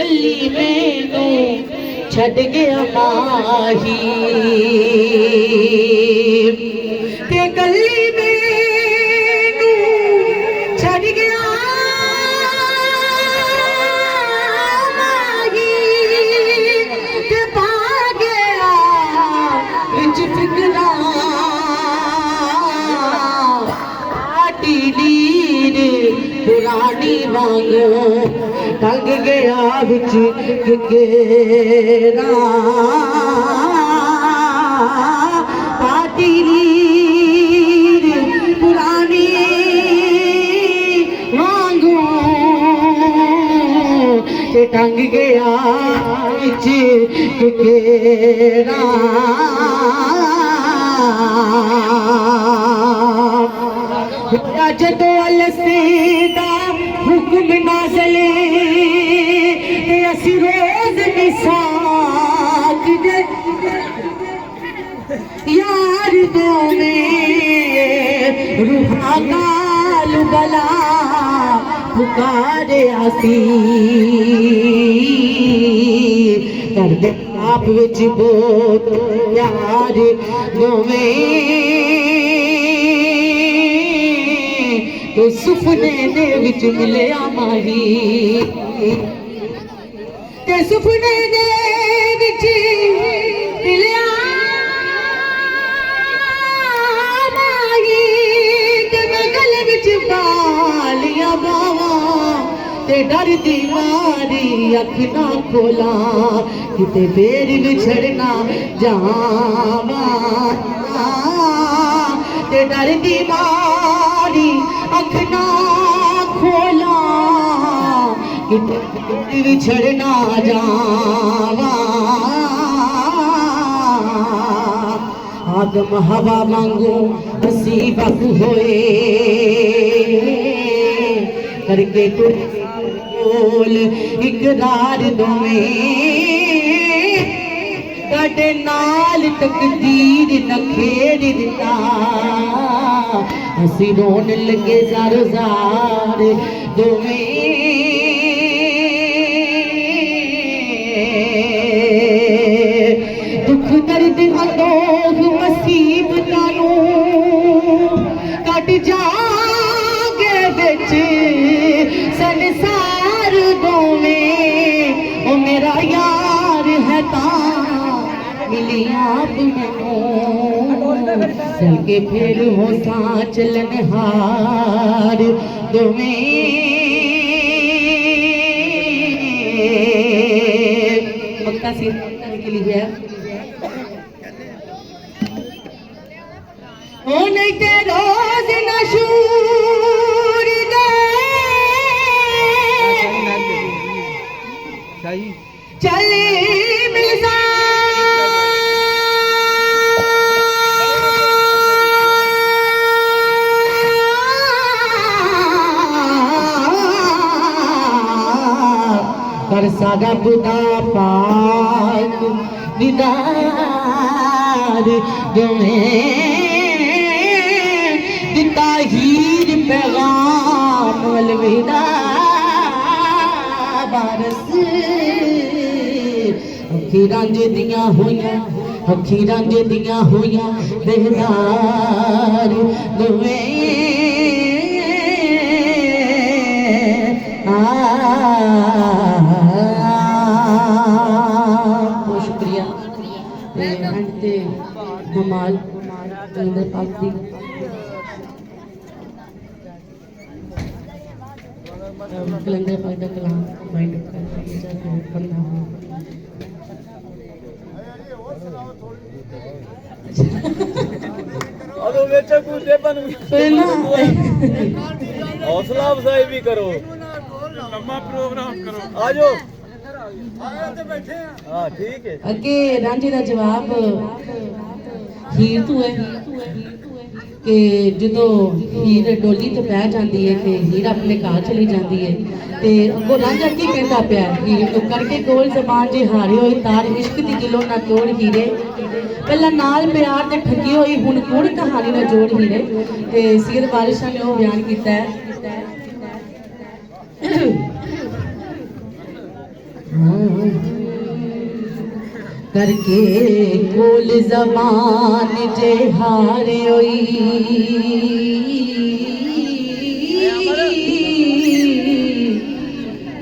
कली मैनू छड़ गया माही ते कली मैनू छड़ गया माही ते पा गया विच फिकरा पुरानी वांगू टंग गया बिच केरा पाटी पुरानी वांगू ते टंग गया बिच केरा जदो अलसीदा हुक्म नाज़ले ते असी रोज मिसाक दे यार दो में रूहा गाल गला पुकारे आसी कर दे आप विच बोत यार दो में तो सुपने दे विच मिले माही ते सुपने दे विच मिले माही ते मैं गले विच बालियां बावा ते डर दी मारी अख ना खोला किते फेर विछड़ना जावा ते डर दी मारी अख ना खोला किते विछड़ना जावा आदम हवा मांगू हसी बक होए करके बोल इकरार दोवें कटे नाल तकदीर न खेड़ दिता असी रोन लगे ज़ारो ज़ार दोवें दुख दर्द अंदोख मुसीबतां नूं कट जागे विच संसार दोवें ओ मेरा यार है तां मिलिया चल के फिर हो सा चलन हार दोवें मक्का से के लिए ओ नहीं ते रोज नशूर दे चले मिलसा कर सादा बुदा पाक दीदार दोवें दिता हीर पैगाम अलविदा बारस अखी रांझे दियां होइयां बेहदार दोवें बहुत शुक्रिया कमाल पाक दी कलंदर पाक दा कलाम माइंड पढ़ना हो हौसला अफजाई भी करो लंबा प्रोग्राम करो आ जाओ हाँ ठीक है अगे रांझे दा जवाब हीर तू है कि जो हीर डोली तो पै जाती है कि हीर अपने घर चली जाती है तो अगो रांझा की कहता पाया हीर तो करके गोल जबान जे हारे हुए तार इश्क दी गिलो ना तोड़ हीरे पहला नाल प्यार ते ठगी हुई हुण कुड़ कहानी ना जोड़ हीरे ते सैयद वारिस शाह ने वो बयान किया है करके कोल जबान जे हारे होई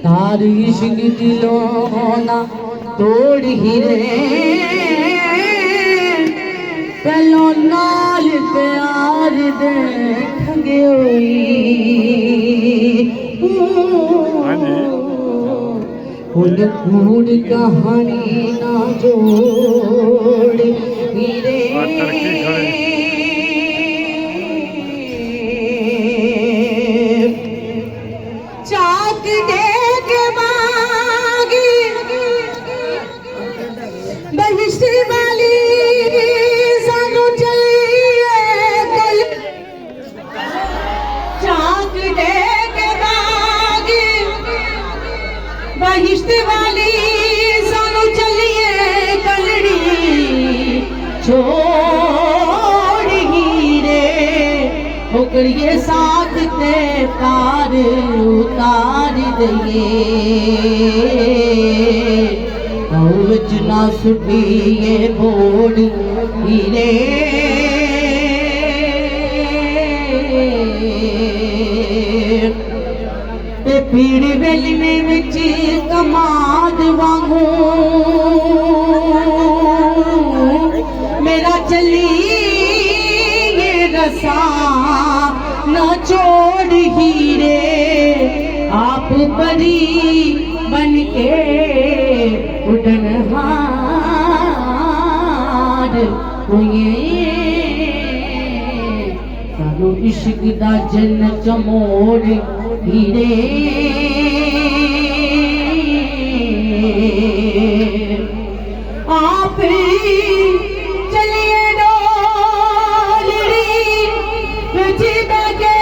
तार इश्क दिलों ना तोड़ ही रे पहलो नाल प्यार दे ठगे होई हुन कूड़ कहानी ना जोड़ हीरे चाक देख मांगी बहिश्त वाली सानू चलिए कल चाक देख मांगी बहिश्त वाली सानू चलिए कलड़ी छोड़ हीरे हो करिए साथ ते पार उतार दइए विच ना सुटिए बोड़ हीरे पीड़ वेलने विच कमाद वांगू मेरा चली ये रसा न छोड़ हीरे आप परी बन के उड़न हार हुए सानू इश्क दा जन्नत मोड़ हीरे आप चलिए डोलड़ी जी बगे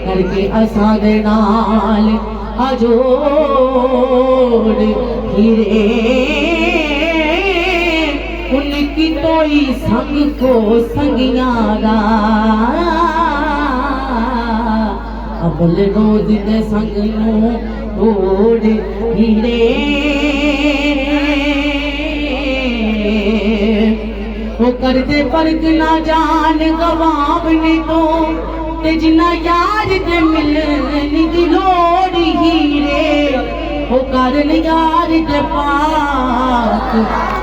करके असा दे नाल अजोड़ हीरे उनकी तोई संग को संगियारा अबल रोज दे संग नो तोड़ हीरे वो करते फर्क ना जान गवावने तो ते जिन्ना यार ते मिलने दी लोड़ हीरे वो कारण यार के पास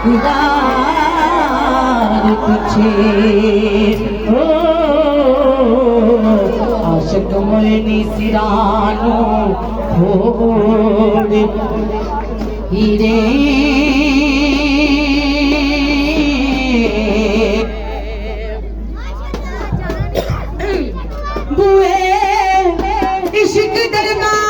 खुदार पीछे ओ आशिक मोनी सिरानो छोड़ हीरे बुए इश्क दरबार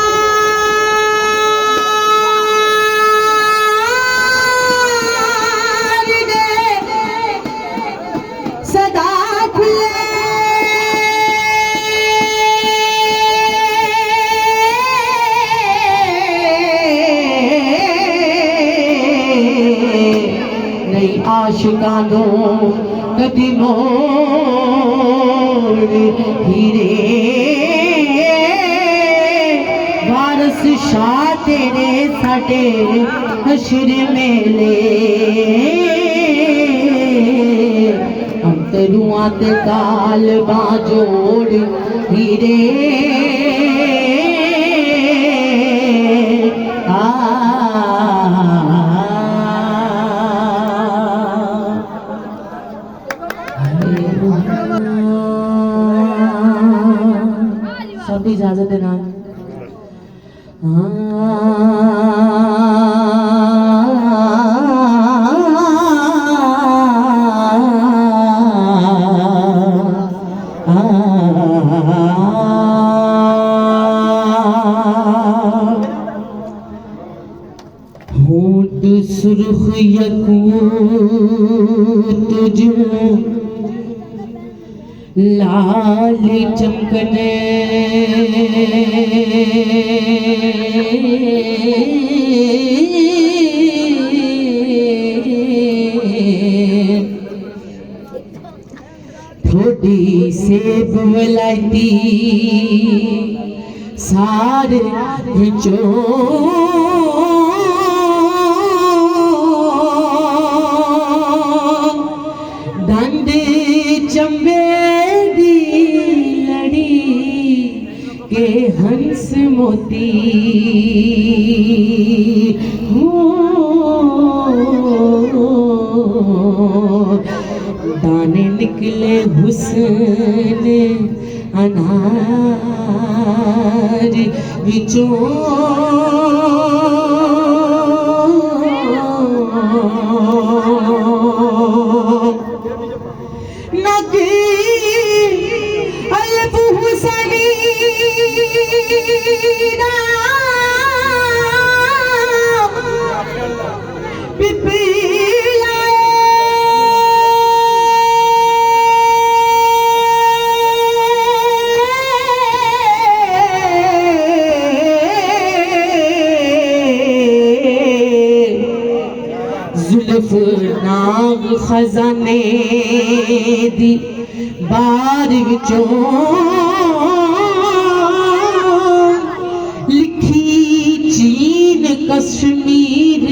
आशिकानो कदी मोड़ हीरे वारस शाह तेरे साडे हशर मेले अंतरुआ ते काल बाजोड़ हीरे सब इजाजत देना होठ सुर्ख यकूत जो लाल चमकने दंद चंबे दी लड़ी के हंस मोती हो, दाने निकले हुस्न अनार विचों नगी अल्फ हुसैना जुल्फ नाग खजाने दी बार विचों लिखी चीन कश्मीर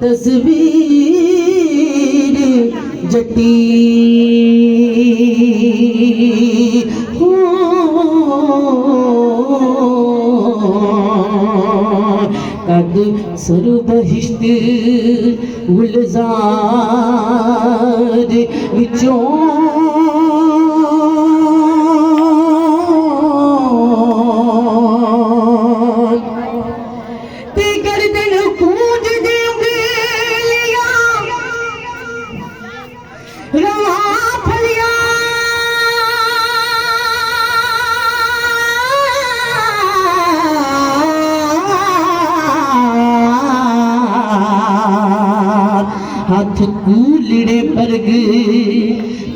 तस्वीर जटी हो, कद सरू बहिश्त गुलजार विचों ते गर्दन कूंज दे उंगलियां रवा फलिया हाथ कूलड़े बरग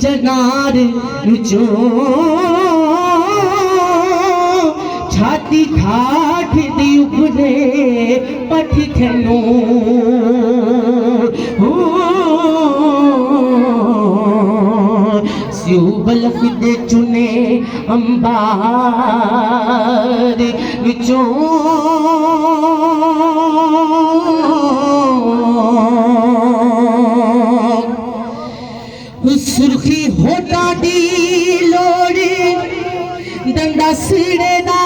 चनार विचों छाती ठाठ दी उभरे पठ खनो हो, स्यू बलख दे चुने अंबार विचों सुर्खी होटा दी लोड़ी डंडा सिरे दा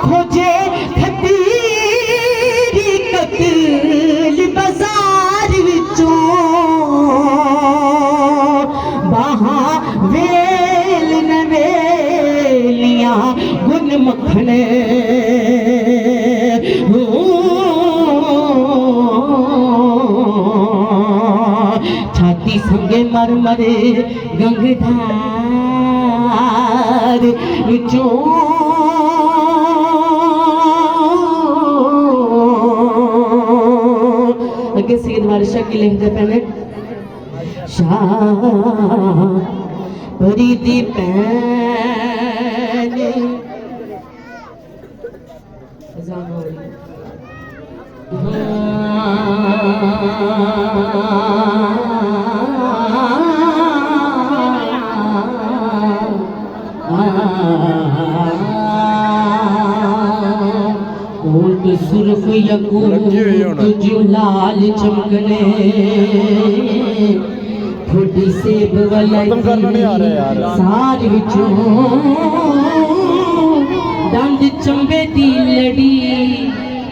खोजे खतीरी कतल बाजार विचों बाहा वेल नवेलियां गुन मखने हो, छाती संगे मर मरे गंगधार विचों अगे सैयद वारिस शाह की लिखते पहने शाह परी दी पैन ऊट सुर्ख यकूत जो लाल चमकने थोड़ी सेब वाला सार विचों दंद चंबे दी लड़ी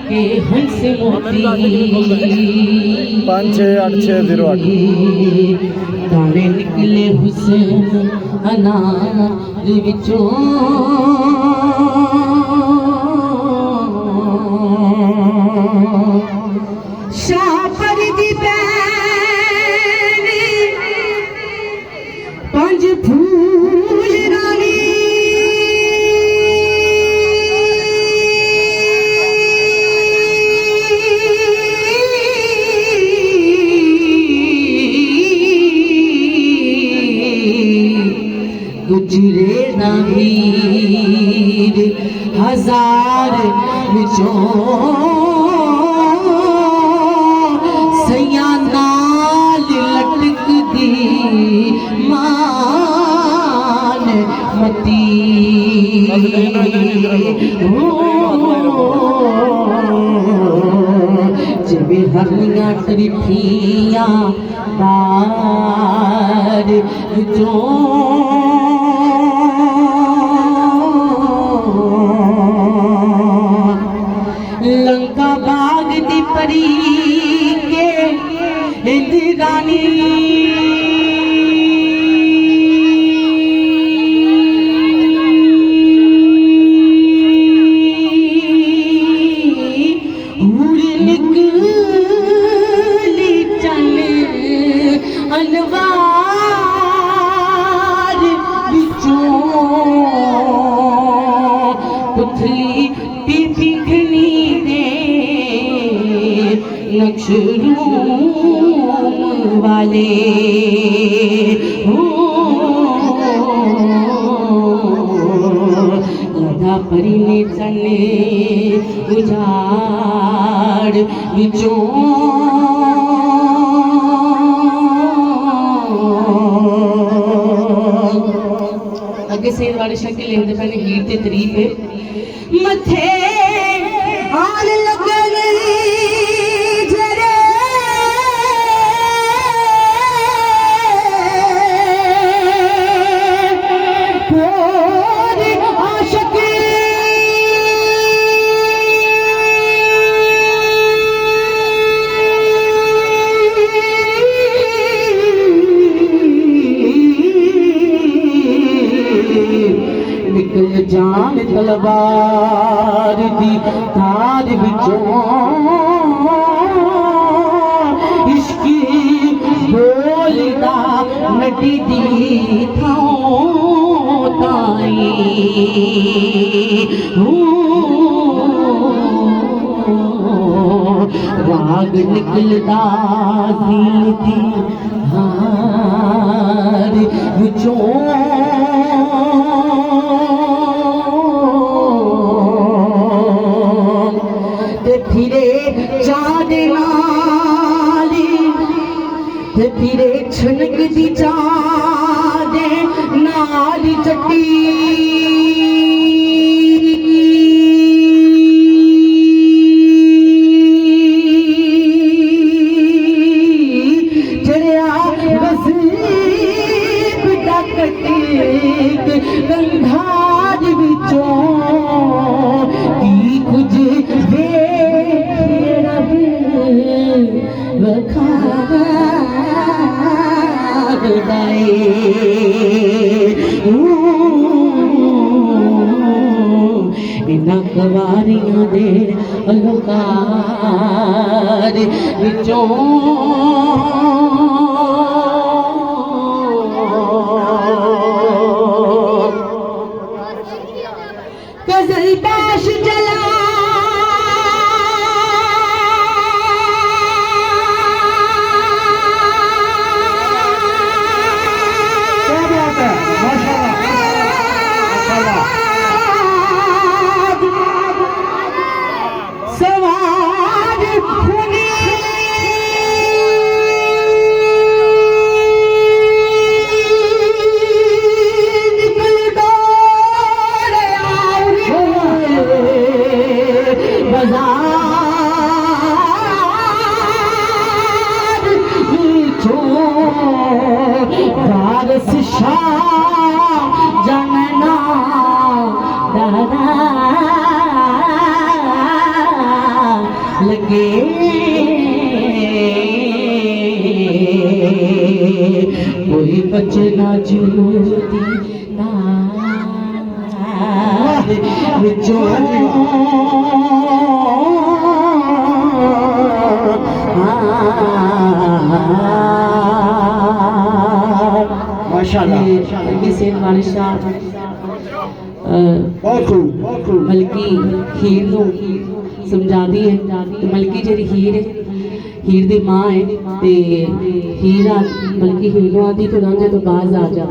के हंस मोती 568608 दाने निकले हुसैन अनार विचों शाह परदी पैनी पंज फूल रानी गुजरे ना वीर हजार विचों सैया नाम मान मती जिवे हरनियां तरीफियां बार जो लंका बाग दी परी के इंदिरानी उड़ निकली चल अलवार बिचों पुथली पिघनी दे नक्शरूम वाले लधा परी ने चने उजाड़ विचों अगे से वाले शक्ल लेंदे पहले हीर ते तरीफ है मथे आन लगन जरे कोर आशिक निकल जान तलवार दी धार विचों इश्की बोलदा नटी दी थां ताई राग निकलदा दिल दी हार विचों फिरे चाँद नाली फिरे छनक दी चाँद नाली चट्टी चढ़िया नसीब दा कटीक गंधार विचों की कुछ बिना कवारियां दे अलंकार विचों गजल बाश जला सवार हुनी निकल डोरे बाजार वारस शाह जनना दादा लगे कोई बचना जुदी नार विचों माशाल्लाह किसी वाले शाह बल्कि हीर नूं समझाती है मलकी जी हीर है हीर दी मां है ते हीरा बल्कि हीरों आदि तो रांझे तो बाज आ जा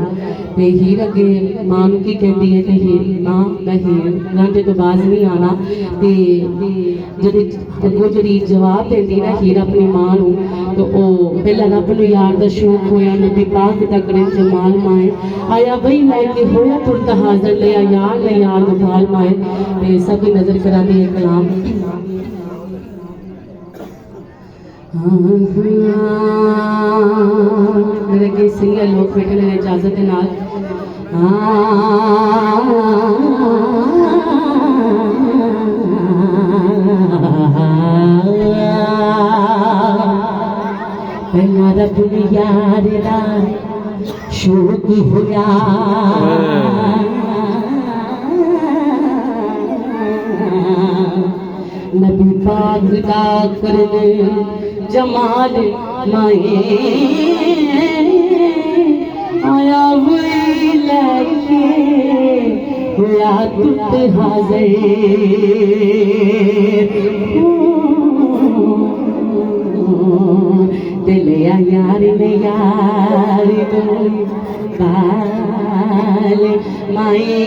ते हीर अगे मां नूं की कहती है कि हीर मां मैं हीर रांझे तो बाज नहीं आना ते जदी अगों जदी जवाब देती ना हीर अपनी मां नूं तो ओ पहला रब नूं यार दा शौक होया नबी पाक दा करे जमाल माए आया बई मैं कि होया तुरता हाजिर लिया यार ने यार मुबाल माए ते सब नजर करा दी कलाम मेरे के सिंगर लोग बैठे ने इजाजत के नाल पहला रब यार दा शौक होया नबी पाक दा करने जमाल माए आया वही लगे होया तुत हाजिर दिलिया यार ने यार तो बाल माए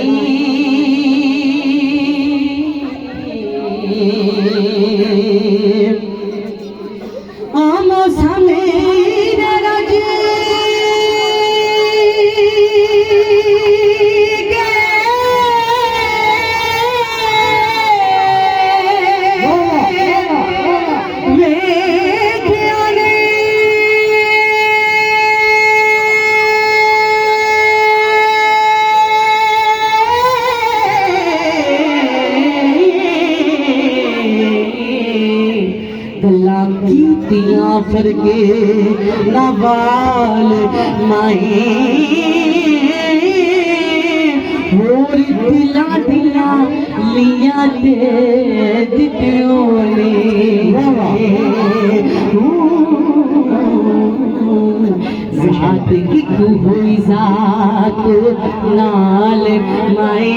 आमो समीर रजे फरके नवाल माए होर दिला दिला लिया दे दित्यों ने जात की हुई जात नाल माए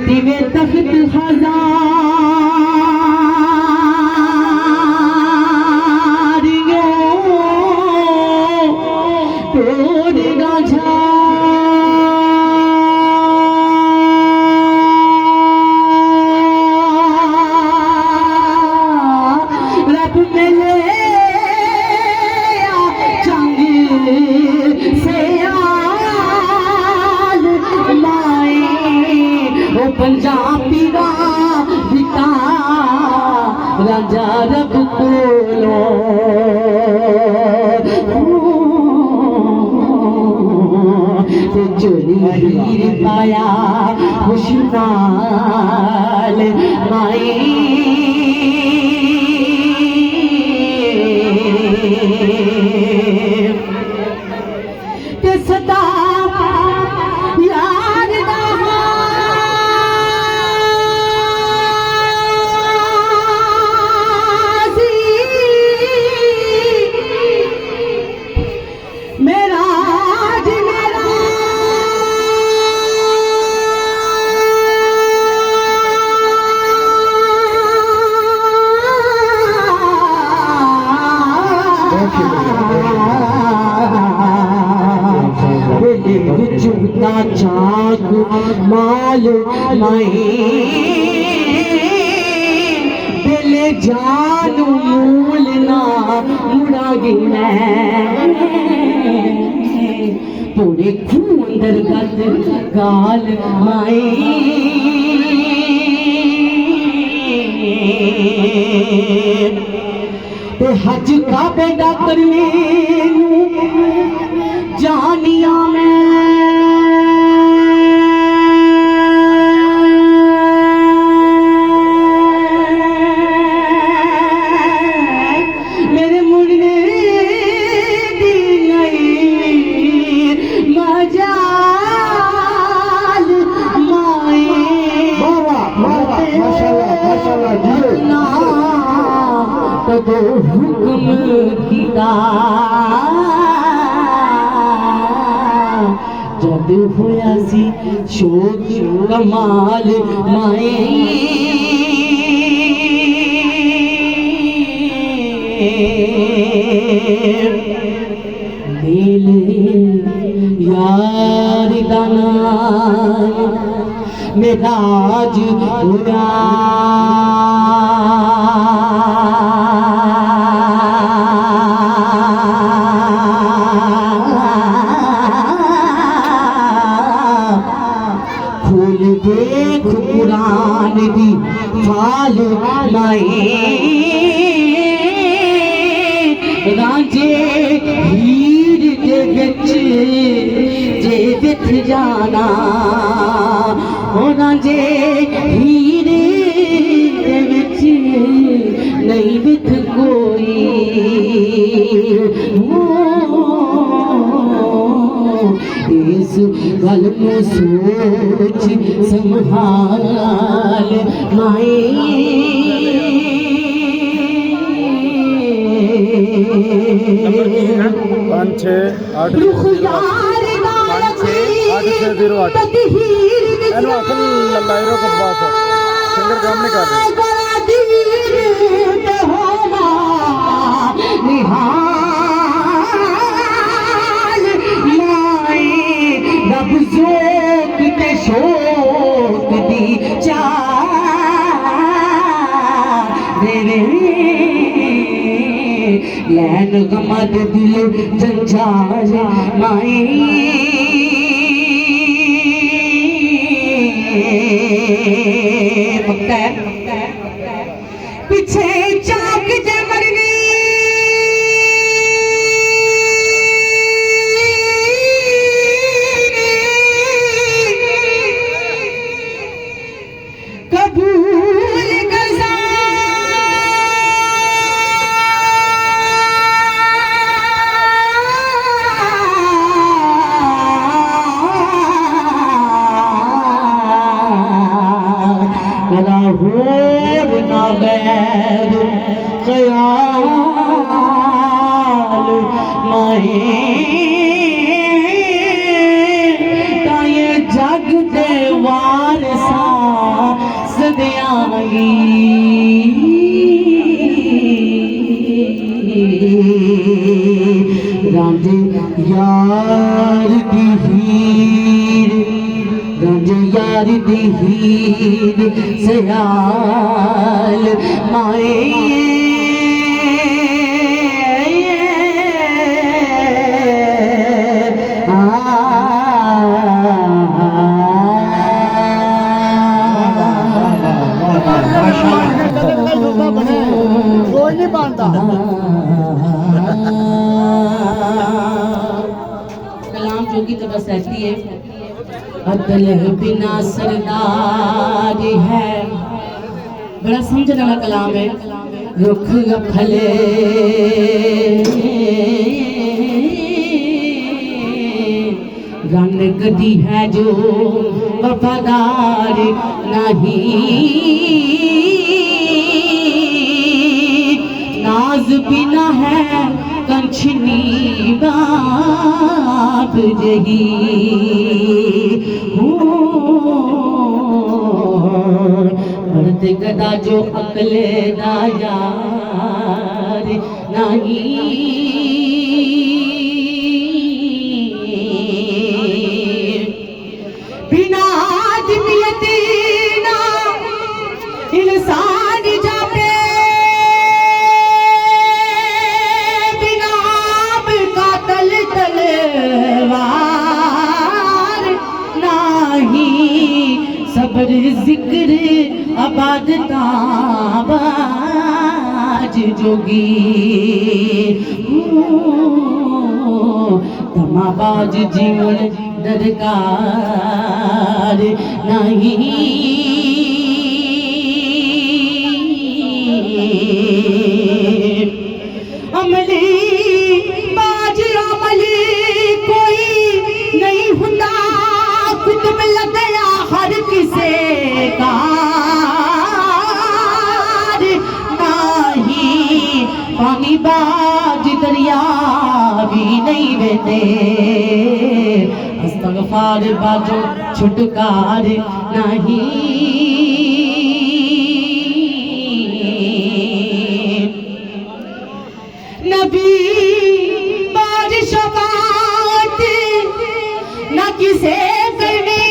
दिवे तख्त हजार तोड़ गाझा रब मिले चंग से आल माए ओ पंजाबी दा पिता राजा रब कोलो ते चोली हीर पाया खुशहाल माए ते सदा यार दा चुगता चाक माल माए दिल जान मूल ना मुड़ागी मैं पूरे खून अंदर गद गाल माए ते हज का बेड़ा करने जानिया मैं मेरे मुड़ने दी नहीं मजाल माए तो हुक्म किया जब होया सी शोक कमाल माए मेरे यार दाना मेरा आज हुआ खोल देख कुरान दी फाल माए रांझे हीर दे विच जे विथ जाना हो रांझे हीर दे विच नहीं विथ कोई इस गल को सोच संभाल माए पाँच छः आठ रुख यार पाँच छः आठ छः जीरो आठ एनो असल लाइरों को बात है सिंगर काम नहीं कर रहे रब जोक ते शोक दी चारे लैन गमद दिल जंजाल माए पीछे चाक जे मरनी कबूल करसा कला होर ना गैर ख्याल माए ताये जग दे वारसा सदियागी रांझे यार दी हीर रांझे यार दी हीर सयाल माए कोई नहीं मानता कलाम जोगी तो बस ऐसी है अदल बिना सरदार है बड़ा समझने वाला कलाम है रुख फले रन गदी है जो वफादार नहीं नाज बिना है कंचनी बाप जही मर्द गदा जो अकले दा यार नहीं बिना आदमियत ना इंसान जापे बिना आब का तलवार नहीं सब्र जिक्र आबादता बाज जोगी तमाबाज जीवन दरकार नहीं अमली बाज अमली कोई नहीं हुंदा कुतुब लगया हर किसे का नहीं पानी बाज दरिया भी नहीं वेंदे अस्तगफार बाजो छुटकार नहीं किसे करनी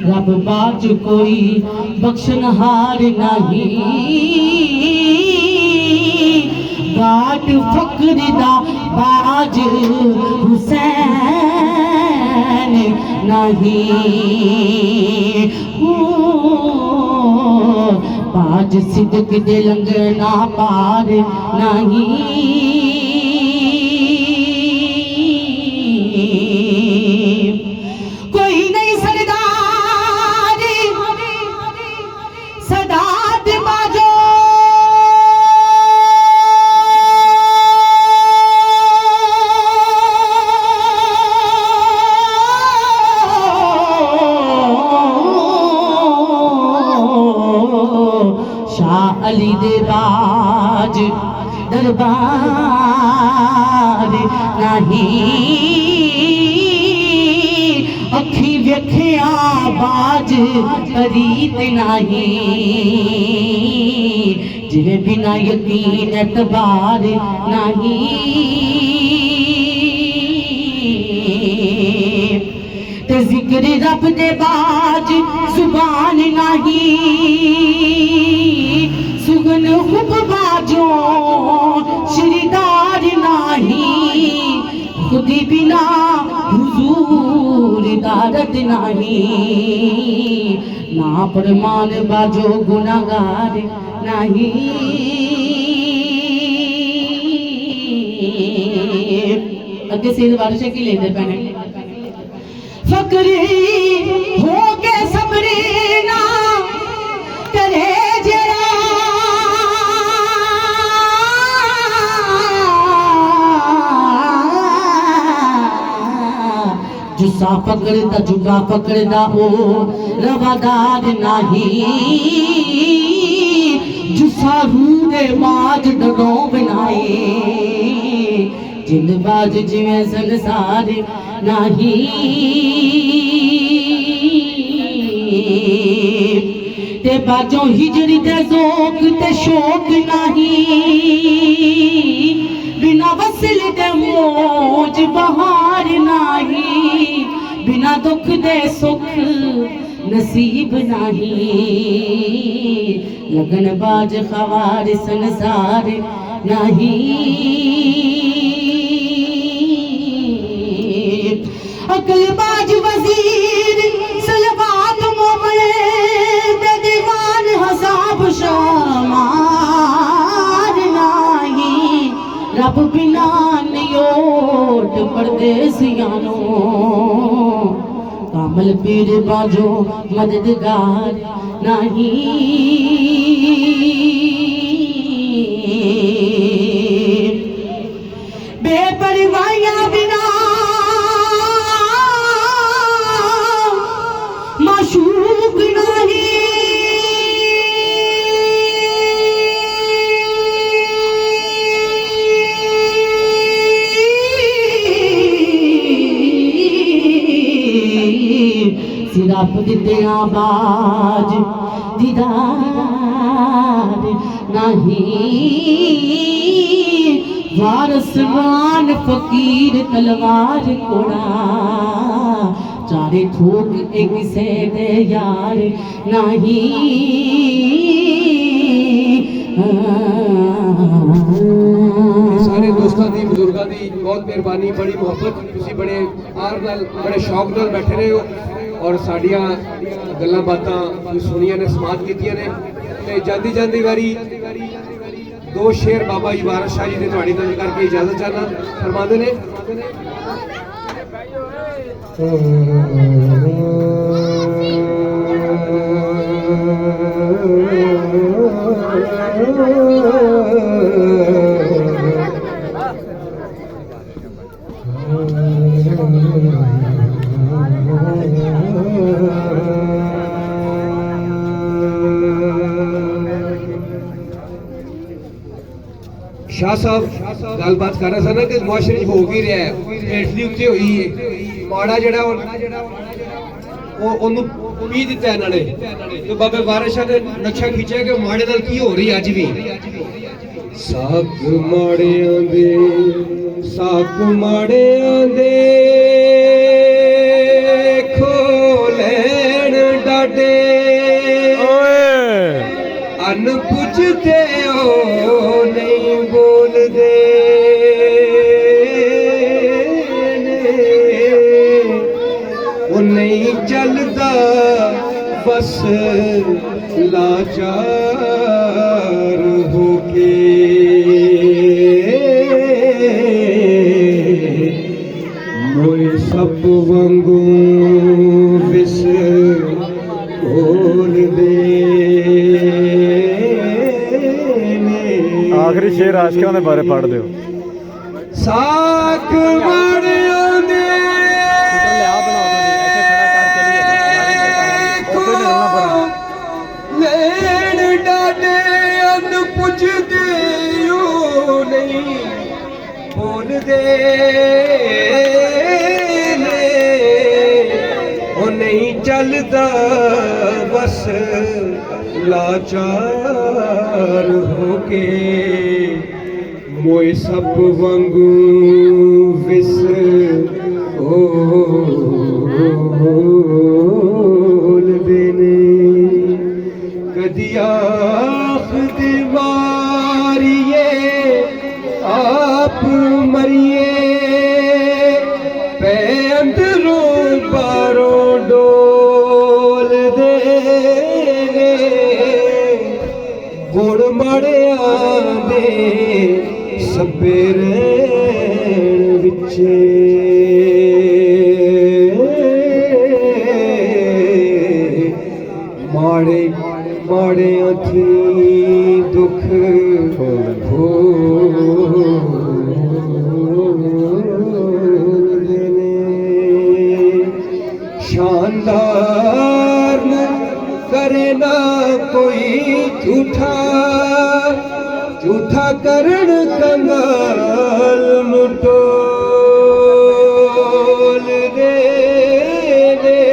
रब बाज कोई बख्शनहार नहीं गाट फकर दा बाज हुसैन नहीं हो बाज सिद्क दे लंघना पार नहीं कोई नहीं सरदार सदात बाजो शाह अली दे बाज दरबार नहीं अखी वेखिया बाज परीत नहीं जिन्हें बिना यकीन एतबार नहीं ते जिक्र रब दे बाज जुबान नहीं सुगन खुब बाजो श्रीदार नहीं खुदी बिना हुजूर दारत नहीं ना परमान बाजो गुनागार नहीं अगे से बारिश की लेते पैने फकरी हो के सबरी ना करे जरा जुस्सा पकड़दा जुबा पकड़दा ओ रवादार नहीं जुस्सा रूह दे माज डरो बनाए जिंदबाज जिवें संसार नहीं ते बाजो हिजरी ते ज़ौक़ ते शौक नहीं बिना वसल दे मौज बहार नहीं बिना दुख दे सुख नसीब नहीं लगन बाज ख़वार संसार नहीं अकल बाज वजीर सलवात मोमें दीवान हसाब शामार नहीं रब बिना नियोट परदेसियानो कामल पीर बाजो मददगार नहीं बेपरवाहियां बिना माशूक नहीं सिरप दिते आबाज दीदार नहीं वारसवान फकीर तलवार कोड़ा चारे ठोक एक से दे यार नहीं सारे दोस्तों की बुजुर्गों की बहुत मेहरबानी बड़ी मुहब्बत तुसी बड़े आर नाल बड़े शौक नाल बैठे रहे हो और साड़ियाँ गल्लां बातां सुनिया ने समाज कीतियां ने ते जांदी जांदी वारी दो शेर बाबा जी वारिस शाह जी ने तुहाडी नाल करके इजाजत चाहना फरमाते ने शाह साहब गलबात कर रहे थे कि मुआशरे हो भी रहा है हेठली उत्ते हुई है माड़ा जड़ा ਉਹਨੂੰ ਪੀ ਦਿੱਤਾ ਇਹਨਾਂ ਨੇ ਤੇ ਬਾਬੇ ਵਾਰਿਸ ਸ਼ਾਹ ਨੇ ਨਕਸ਼ਾ ਖਿੱਚਿਆ ਕਿ ਮਾੜੇ ਨਾਲ ਕੀ ਹੋ ਰਹੀ ਅੱਜ ਵੀ ਸਾਕ ਮਾੜਿਆਂ ਦੇ ਖੋ ਲੈਣ ਡਾਡੇ ਅਨ ਪੁੱਛਦੇ ਹੋ ਨਹੀਂ ਬੋਲਦੇ ਉਹ ਨਹੀਂ ਚੱਲਦਾ ਬਸ ਲਾਚਾਰ ਹੋ ਕੇ ਮੋਏ ਸੱਪ ਵਾਂਗੂ ਵਿਸ ਬੋਲਦੇ आखिरी शेर आशिकों के बारे पढ़ दो साक माड़ियां दे ਲੈਣ ਡਾਡੇ ਅਨ ਪੁੱਛਦੇ ਹੋ ਨਹੀਂ ਬੋਲਦੇ ਨੇ ਉਹ ਨਹੀਂ ਚੱਲਦਾ ਬਸ ਲਾਚਾਰ ਹੋ ਕੇ ਮੋਏ ਸੱਪ ਵਾਂਗੂ ਵਿਸ ਬੋਲਦੇ ਨੇ ਕਦੀ ਆਖਦੇ ਮਾਰੀਏ ਆਪ ਮਰੀਏ ਪੈ ਅੰਦਰੋਂ ਬਾਹਰੋਂ ਡੋਲਦੇ ਨੇ ਗੁਣ ਮਾੜਿਆਂ ਦੇ ਸੱਬੇ ਰਹਿਣ ਵਿੱਚੇ ਮਾੜਿਆਂ ਥੀ ਦੁੱਖ ਖੋਲਦੇ ਨੇ ਸ਼ਾਨਦਾਰ ਕਰੇ ਨਾ ਕੋਈ ਝੂਠਾ ਕਰਨ ਕੰਗਾਲ ਨੂੰ ਟੋਲਦੇ ਨੇ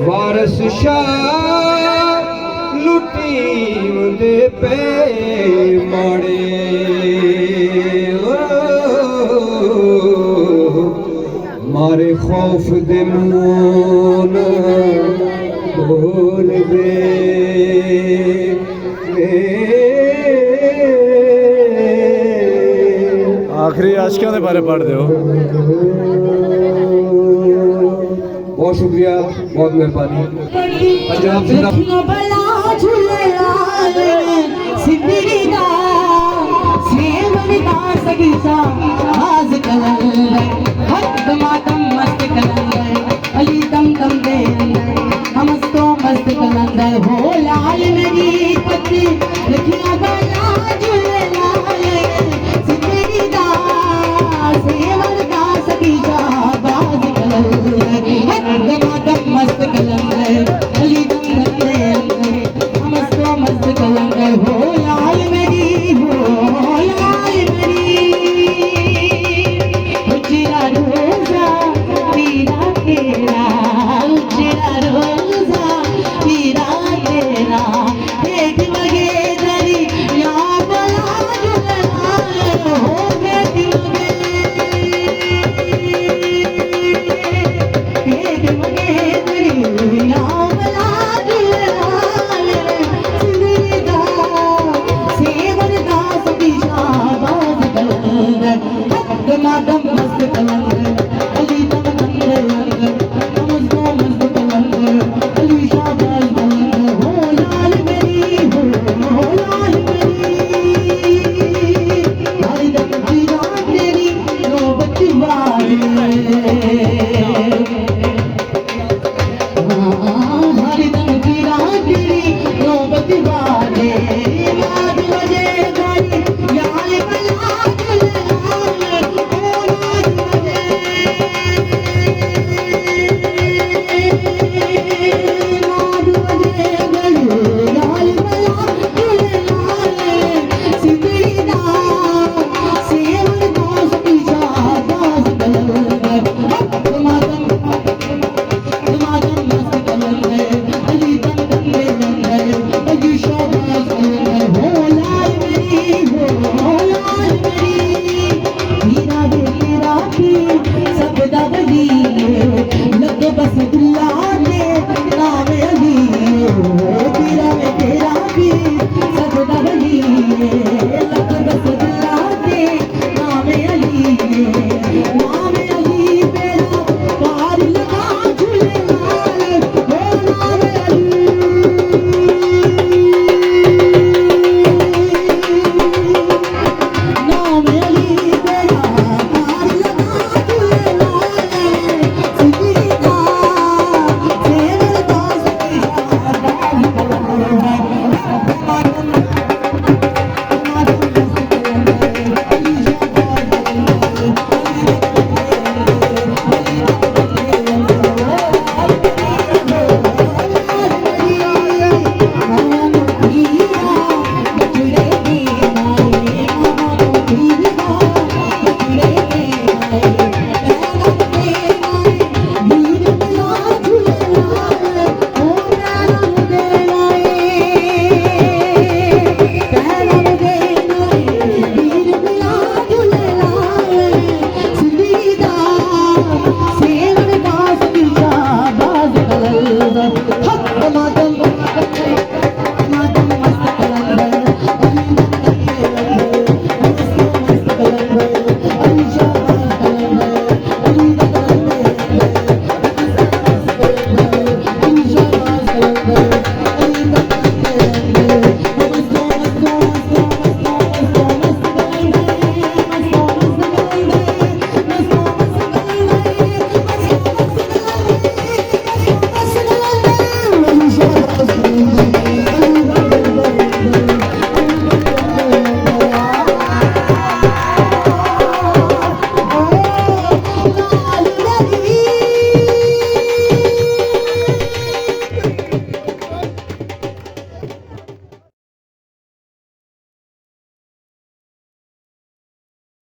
ਵਾਰਿਸ ਸ਼ਾਹ ਲੁੱਟੀ ਉਹਦੇ ਪੈ ਮਾੜੇ ਮਾਰੇ ਖੌਫ ਦੇ ਮੂਨ ਬੋਲਦੇ आखिरी आशिकों के बारे पढ़ दो बहुत शुक्रिया बहुत मेहरबानी पंजाब देखियो भला झूलेलाल सिंदरी दा सेवन दा सगीसा